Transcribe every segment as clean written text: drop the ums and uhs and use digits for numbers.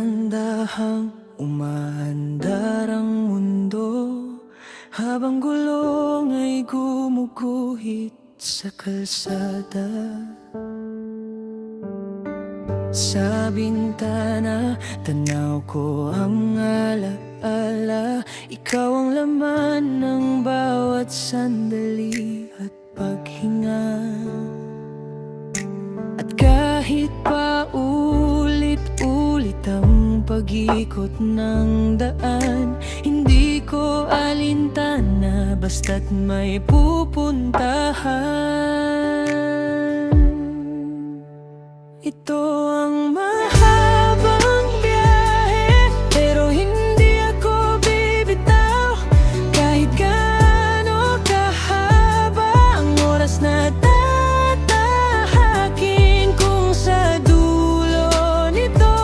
Dahan-dahang umaandar ang mundo, habang gulong ay gumuguhit sa kalsada. Sa bintana, tanaw ko ang alaala. Ikaw ang laman ng bawat sandali at paghinga. At kahit pa ulit-ulit ang pag-ikot ng daan, hindi ko alintana basta't may pupuntahan. Ito ang mahabang biyahe, pero hindi ako bibitaw. Kahit gaano kahaba ang oras na tatahakin, kung sa dulo nito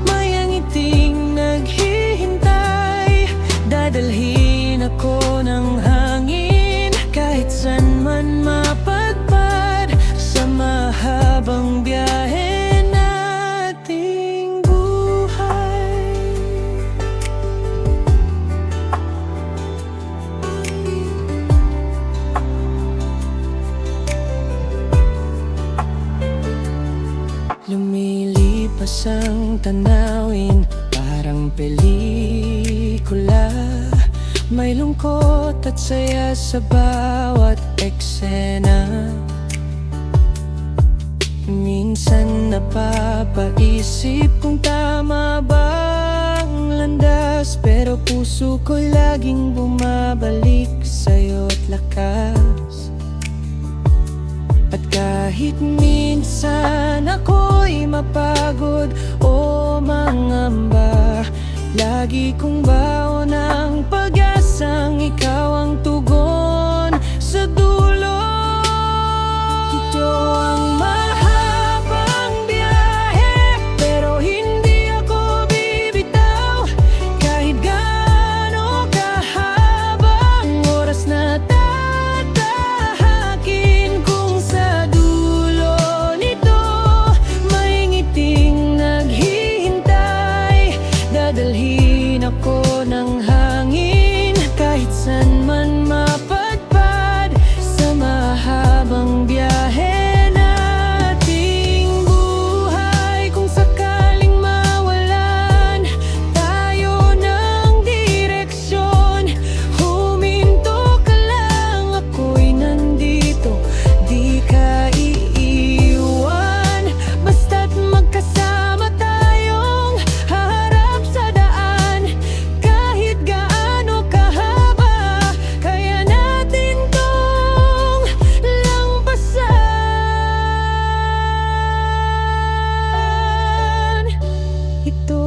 may ang ngiting naghihintay, dadalhin ako ng hangin kahit saan man mapadpad sa mahabang biyahe. Lumilipas ang tanawin, parang pelikula. May lungkot at saya sa bawat eksena. Minsan napapaisip kung tama bang landas, pero puso ko'y laging bumabalik sa'yo't lakas. At kahit minsan ako'y mapagod o mangamba, lagi kong baon ang pag-asang ikaw ang tugon sa dulo. Ito ang mahabang biyahe, pero hindi ako bibitaw. Kahit gaano kahaba ang oras na tatahakin, kung sa dulo nito may ngiting naghihintay, dadalhin ako ng hangin kahit saan man mapadpad sa mahabang biyahe nating buhay. Kung sakaling mawalan tayo ng direksyon, huminto ka lang, ako'y nandito, di ka iiwan. Basta't magkasama tayong haharap sa daan, kahit gaano kahaba, kaya natin tong lampasan. Ito